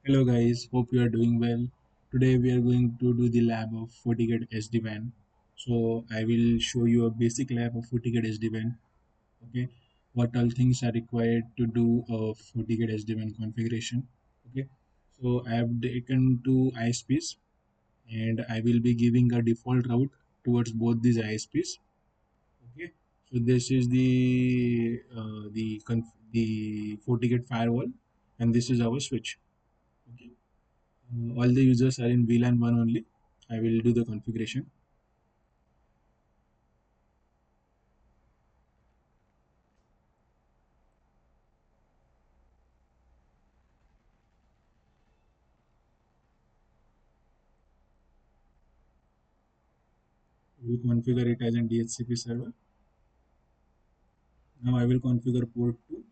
Hello guys, hope you are doing well. Today we are going to do the lab of FortiGate SD-WAN. So I will show you a basic lab of FortiGate SD-WAN. Okay, what all things are required to do a FortiGate SD-WAN configuration. Okay, so I have taken two ISPs and I will be giving a default route towards both these ISPs. Okay, so this is the FortiGate firewall and this is our switch. Okay. All the users are in VLAN 1 only. I will do the configuration. We will configure it as a DHCP server. Now I will configure port 2,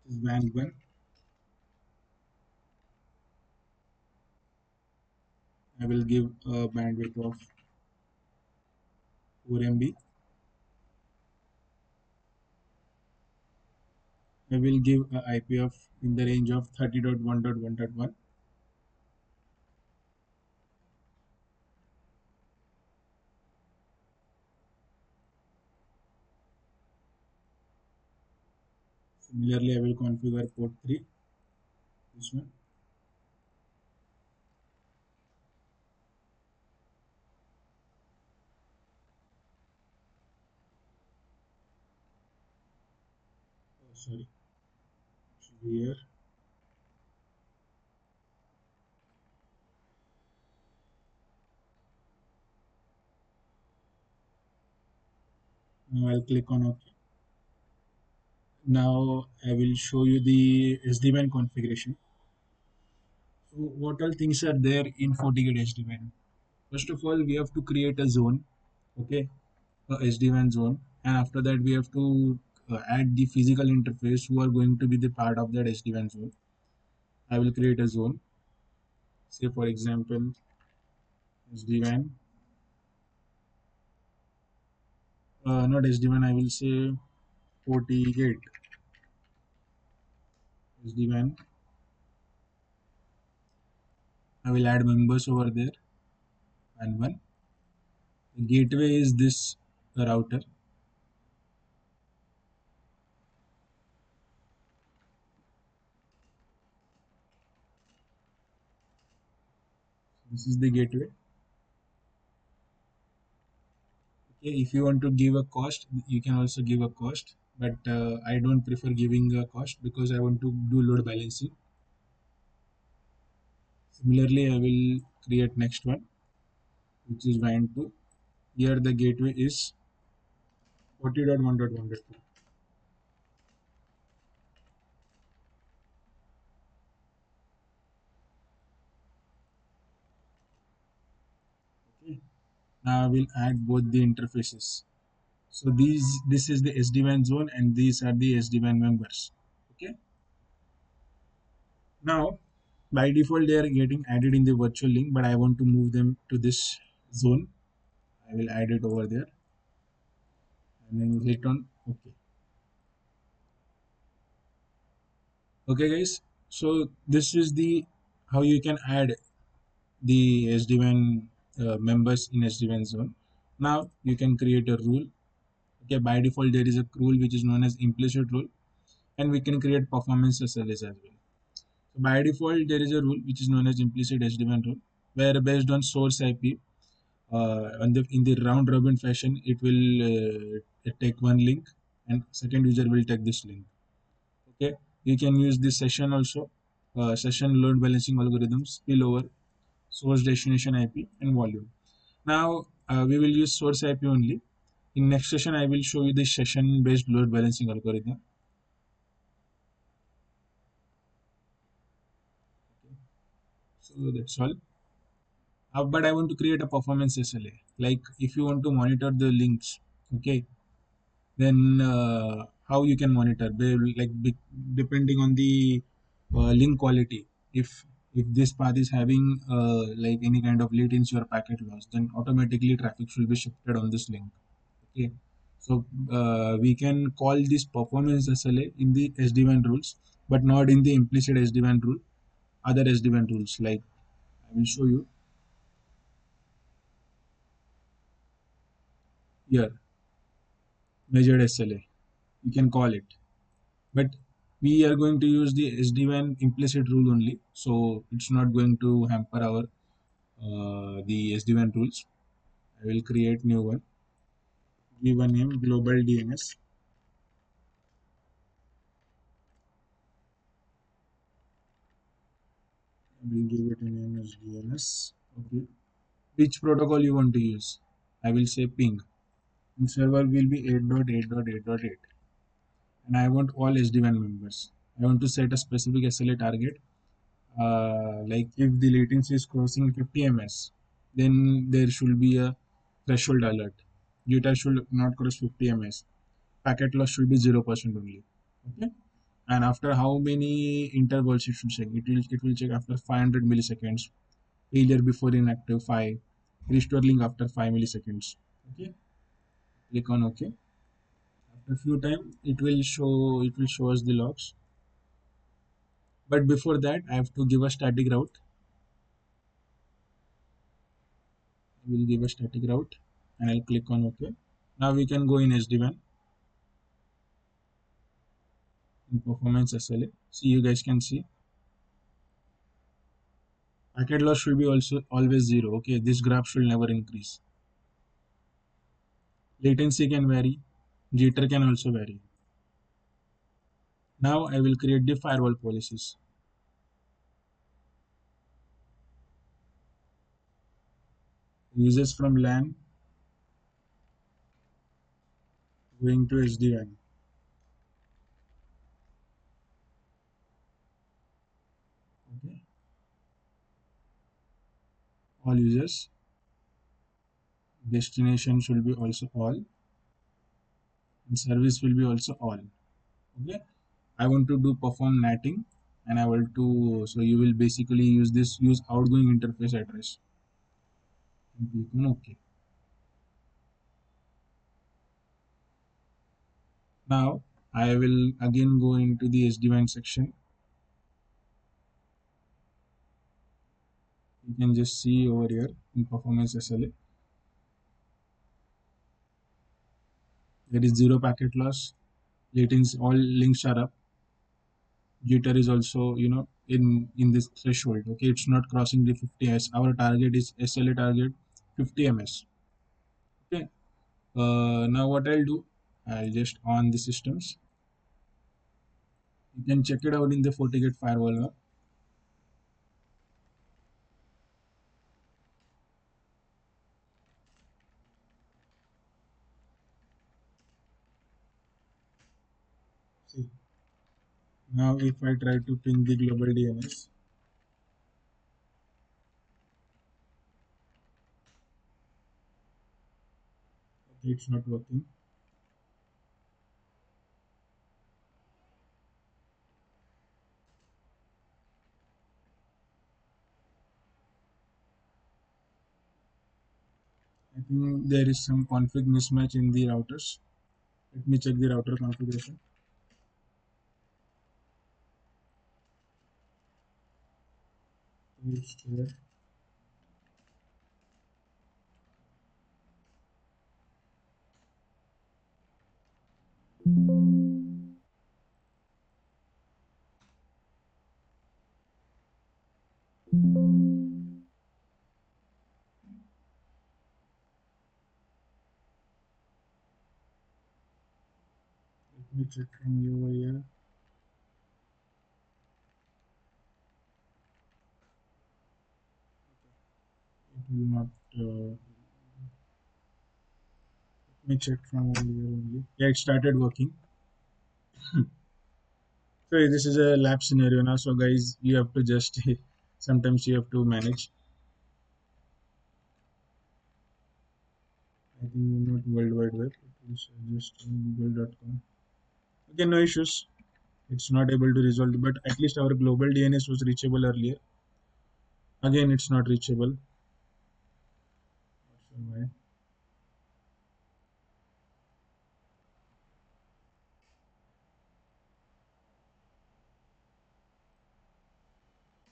which is WAN 1. I will give a bandwidth of 4 MB. I will give a IP of in the range of 30.1.1.1. Similarly, I will configure port 3, this one. Oh, sorry, should be here. Now I'll click on OK. Now I will show you the SD-WAN configuration. So what all things are there in FortiGate SD-WAN? First of all, we have to create a zone, okay, a SD-WAN zone, and after that we have to add the physical interface who are going to be the part of that SD-WAN zone. I will create a zone, say for example SD-WAN, not SD-WAN, I will say FortiGate SD-WAN. I will add members over there and one. The gateway is this router. This is the gateway. Okay, if you want to give a cost, you can also give a cost, but I don't prefer giving a cost because I want to do load balancing. Similarly, I will create next one, which is WAN 2. Here the gateway is 40.1.1.2. Okay. Now I will add both the interfaces. So this is the SD-WAN zone and these are the SD-WAN members. Okay. Now by default they are getting added in the virtual link, but I want to move them to this zone. I will add it over there and then hit on OK. Okay guys. So this is the how you can add the SD-WAN members in SD-WAN zone. Now you can create a rule. Okay, by default there is a rule which is known as implicit rule, and we can create performance SLAs as well. So by default there is a rule which is known as implicit SD-WAN rule, where based on source IP, in the round robin fashion, it will take one link, and second user will take this link. Okay, you can use this session also, session load balancing algorithms, spillover, source destination IP, and volume. Now we will use source IP only. In next session, I will show you the session based load balancing algorithm. So that's all. But I want to create a performance SLA. Like if you want to monitor the links, okay, then how you can monitor? Depending on the link quality. If this path is having like any kind of latency or packet loss, then automatically traffic should be shifted on this link. Okay, so we can call this performance SLA in the SD-WAN rules, but not in the implicit SD-WAN rule. Other SD-WAN rules, like I will show you here, measured SLA. You can call it, but we are going to use the SD-WAN implicit rule only, so it's not going to hamper our the SD-WAN rules. I will create new one. Give a name global DNS. I will give it a name as DNS. Okay. Which protocol you want to use? I will say ping. And server will be 8.8.8.8. And I want all SD-WAN members. I want to set a specific SLA target. Like if the latency is crossing 50 ms, then there should be a threshold alert. Data should not cross 50 ms. Packet loss should be 0% only. Okay. And after how many intervals it should check? It will check after 500 milliseconds. Failure before inactive 5. Restore link after 5 milliseconds. Okay. Click on OK. After few time it will show us the logs. But before that I have to give a static route. I will give a static route and I'll click on OK. Now we can go in SD-WAN in performance SLA. See, you guys can see packet loss should be also always 0. Okay, this graph should never increase. Latency can vary, jitter can also vary. Now I will create the firewall policies. Users from LAN going to SD-WAN. Okay, all users. Destination should be also all, and service will be also all. Okay, I want to do perform natting, and I want to, so you will basically use outgoing interface address and click on OK. Now I will again go into the SD-WAN section. You can just see over here in performance SLA there is zero packet loss, latency, all links are up, jitter is also, in this threshold. Okay, it's not crossing the 50 s. Our target is SLA target 50 ms. Okay, now what I'll do, I'll just on the systems. You can check it out in the FortiGate firewall now. See, now if I try to ping the global DNS, okay, it's not working. I think there is some config mismatch in the routers. Let me check the router configuration. It's there. Let me check from you over here. It will not. Let me check from over here only. Yeah, it started working. So this is a lab scenario now. So guys, you have to just sometimes you have to manage. I think not World Wide Web. It is just Google.com. Okay, no issues. It's not able to resolve, but at least our global DNS was reachable earlier. Again, it's not reachable. Not sure why.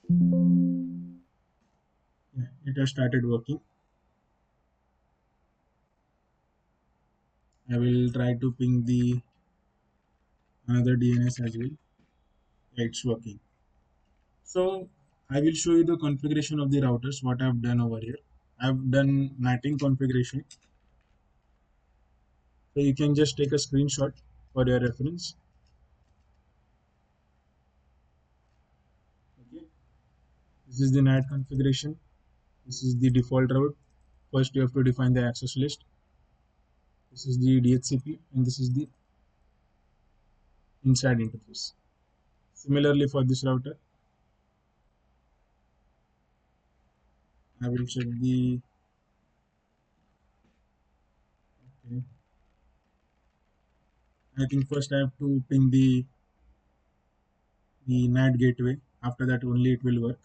Yeah, it has started working. I will try to ping the another DNS as well. Yeah, it's working. So I will show you the configuration of the routers, what I've done over here. I've done netting configuration. So you can just take a screenshot for your reference. Okay. This is the NAT configuration. This is the default route. First you have to define the access list. This is the DHCP and this is the inside interface. Similarly for this router, I will check the okay. I think first I have to ping the NAT gateway. After that only it will work.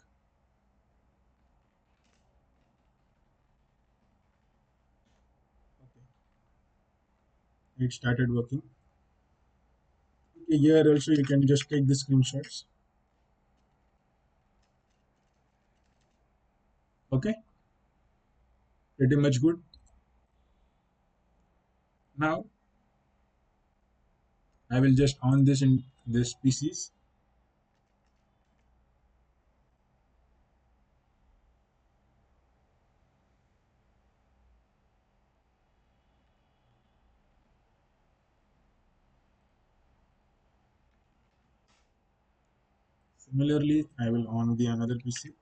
Okay. It started working. Okay, here also you can just take the screenshots. Okay, pretty much good. Now I will just on this in this PCs. Similarly, I will on the another PC.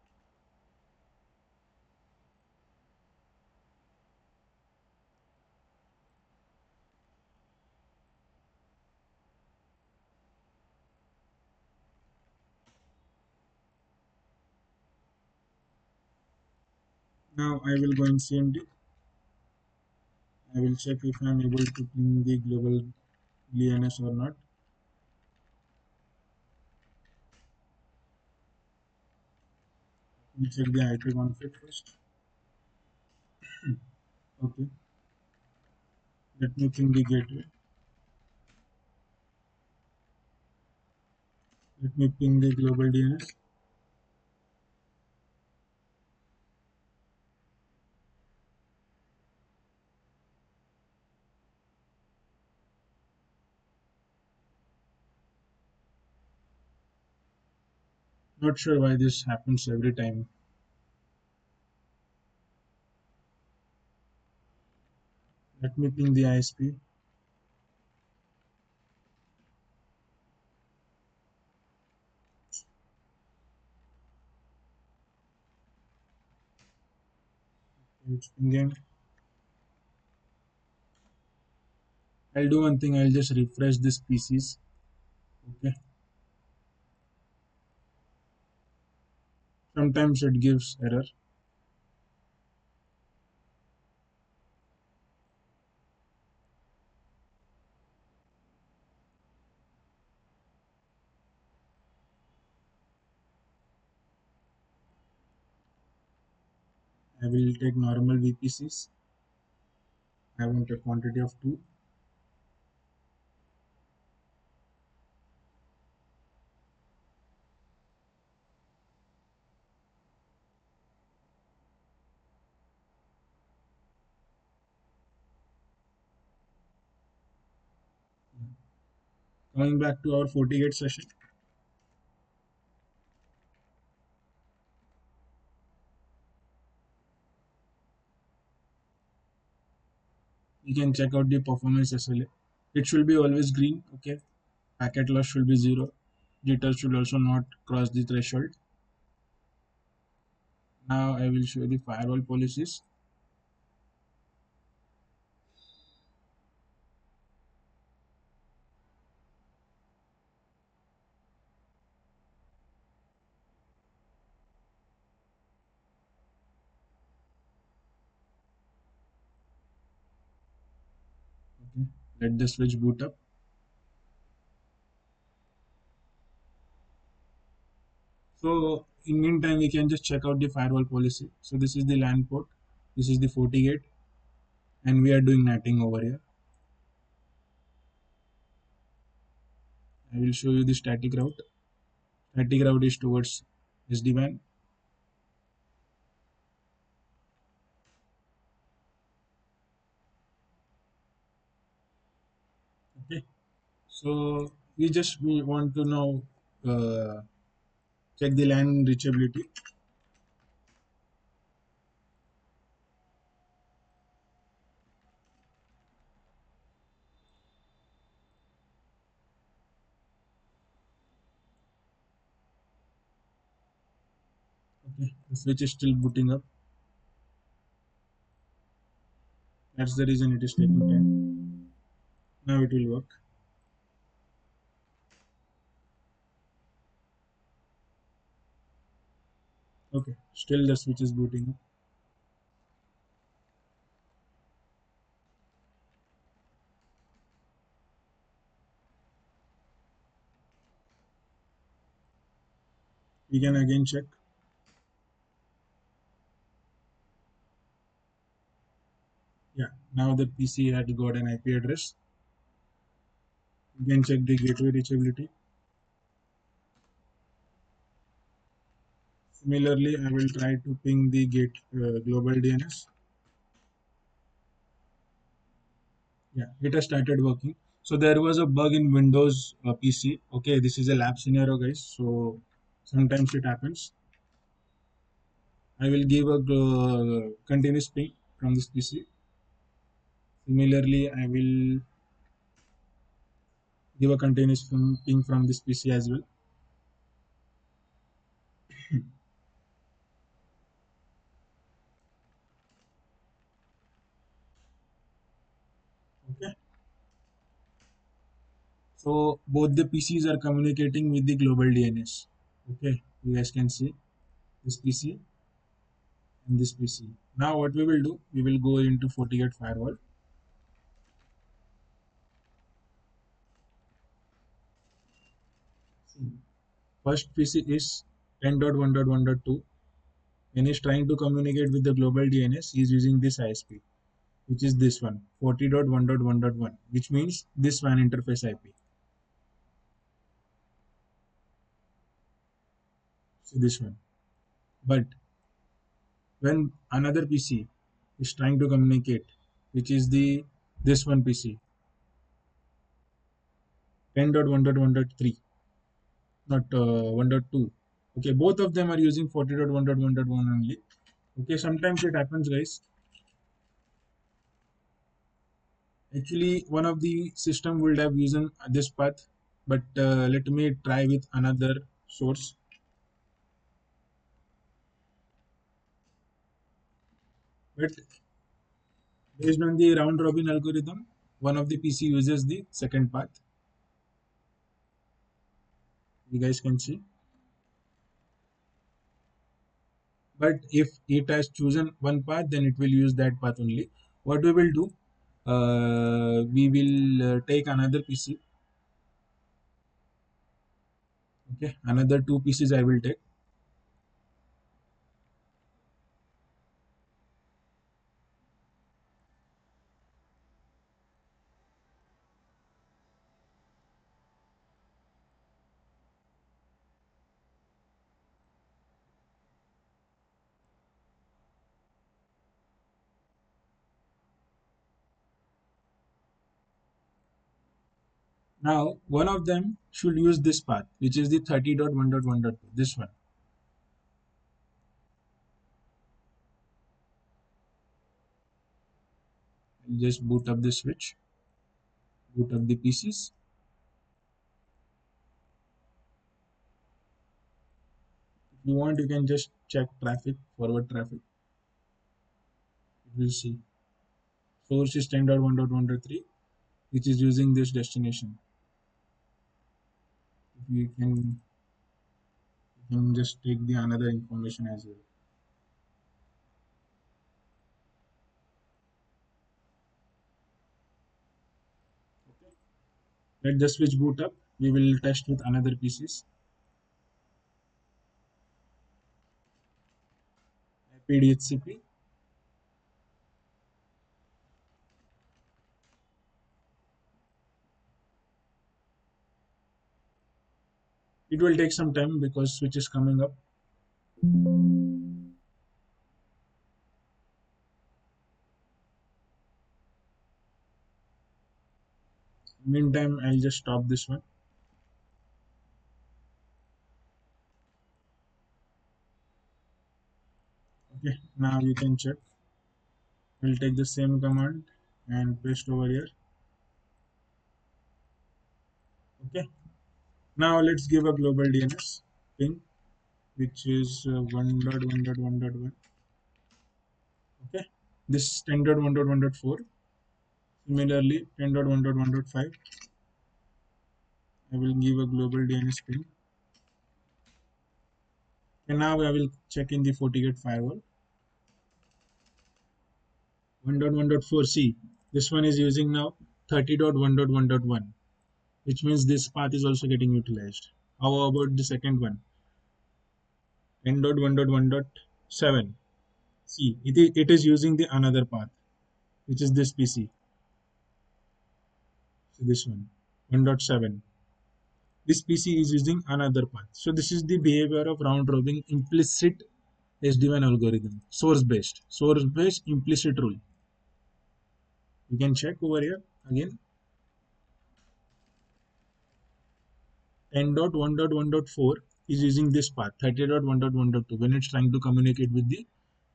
Now I will go in CMD. I will check if I am able to ping the global DNS or not. Let me check the IP config first. Okay, let me ping the gateway. Let me ping the global DNS. Not sure why this happens every time. Let me ping the ISP. It's pinging. I'll do one thing. I'll just refresh this PCs. Okay. Sometimes it gives error. I will take normal VPCs. I want a quantity of 2. Coming back to our FortiGate session, you can check out the performance SLA. It should be always green. Okay. Packet loss should be 0. Jitter should also not cross the threshold. Now I will show the firewall policies. Okay. Let the switch boot up. So in meantime, we can just check out the firewall policy. So this is the LAN port. This is the FortiGate, and we are doing netting over here. I will show you the static route. Static route is towards SD-WAN. Okay, so we want to now uh, check the LAN reachability. Okay, the switch is still booting up. That's the reason it is taking time. Now it will work. Okay, still the switch is booting up. We can again check. Yeah, now the PC had got an IP address. You can check the gateway reachability. Similarly, I will try to ping the gate global DNS. Yeah, it has started working. So there was a bug in Windows PC. Okay, this is a lab scenario, guys. So sometimes it happens. I will give a continuous ping from this PC. Similarly, I will give a continuous ping from this PC as well. Okay. So both the PCs are communicating with the global DNS. Okay, you guys can see this PC and this PC. Now what we will do, we will go into FortiGate firewall. See, first PC is 10.1.1.2. When he's trying to communicate with the global DNS, he's using this ISP, which is this one, 40.1.1.1, which means this WAN interface IP. See this one. But when another PC is trying to communicate, which is the this one PC, 10.1.1.3, not 1.2. Okay, both of them are using 40.1.1.1 only. Okay, sometimes it happens, guys. Actually, one of the system would have used this path, but let me try with another source. But based on the round robin algorithm, one of the PC uses the second path. You guys can see. But if it has chosen one path, then it will use that path only. What we will do, we will take another PC. Okay, another two PCs I will take. Now, one of them should use this path, which is the 30.1.1.2. This one. I'll just boot up the switch, boot up the PCs. If you want, you can just check traffic, forward traffic. You will see. Source is 10.1.1.3, which is using this destination. You can just take the another information as well. Okay. Let the switch boot up. We will test with another PCs. IPDHCP. It will take some time because switch is coming up. Meantime, I'll just stop this one. Okay, now you can check. We'll take the same command and paste over here. Okay, now let's give a global DNS ping, which is 1.1.1.1. Okay, this 10.1.1.4. Similarly, 10.1.1.5. I will give a global DNS ping. And now I will check in the FortiGate firewall. 1.1.4c. This one is using now 30.1.1.1, which means this path is also getting utilized. How about the second one? 10.1.1.7. See, it is using the another path, which is this PC. So this one, 1.7. This PC is using another path. So this is the behavior of round robin implicit SD-WAN algorithm, source based implicit rule. You can check over here again. 10.1.1.4 is using this path 30.1.1.2 when it's trying to communicate with the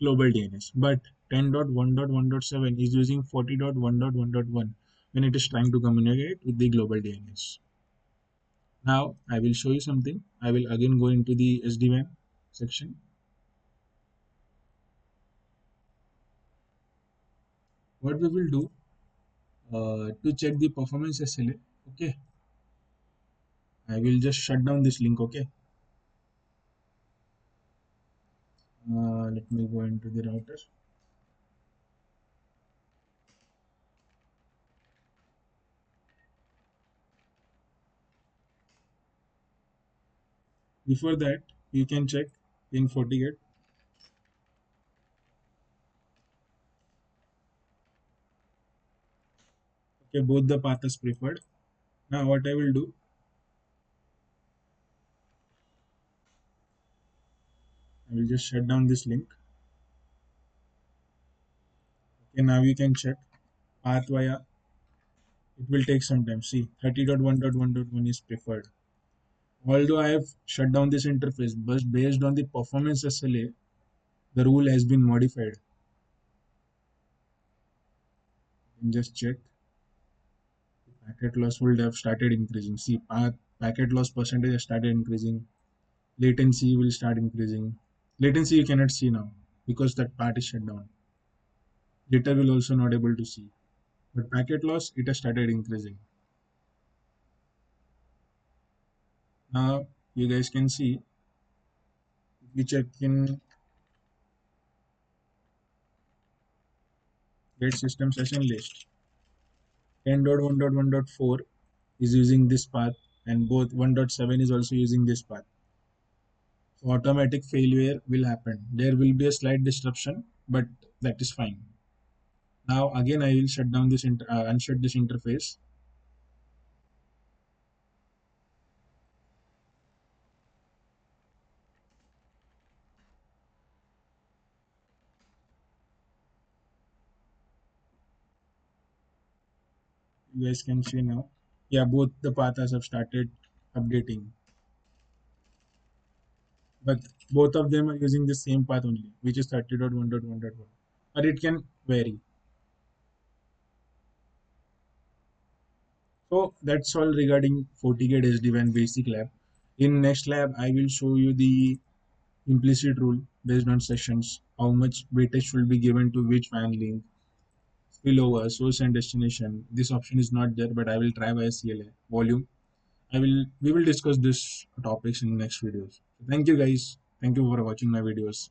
global DNS, but 10.1.1.7 is using 40.1.1.1 when it is trying to communicate with the global DNS. Now I will show you something. I will again go into the SD-WAN section. What we will do to check the performance SLA. Okay, I will just shut down this link. Okay, let me go into the router. Before that, you can check in FortiGate. Okay, both the path is preferred. Now what I will do, I will just shut down this link. Okay, now you can check path via. It will take some time. See, 30.1.1.1 is preferred. Although I have shut down this interface, but based on the performance SLA, the rule has been modified. You can just check. Packet loss would have started increasing. See, packet loss percentage has started increasing. Latency will start increasing. Latency you cannot see now because that part is shut down. Jitter will also not able to see. But packet loss, it has started increasing. Now you guys can see, if you check in get system session list, 10.1.1.4 is using this path and both 1.7 is also using this path. So automatic failure will happen. There will be a slight disruption, but that is fine. Now again I will shut down this unshut this interface. You guys can see now. Yeah, both the paths have started updating, but both of them are using the same path only, which is 30.1.1.1. But it can vary. So that's all regarding FortiGate SD-WAN basic lab. In next lab, I will show you the implicit rule based on sessions, how much weightage should be given to which WAN link, spillover, source and destination. This option is not there, but I will try by CLA volume. We will discuss this topics in next videos. Thank you guys. Thank you for watching my videos.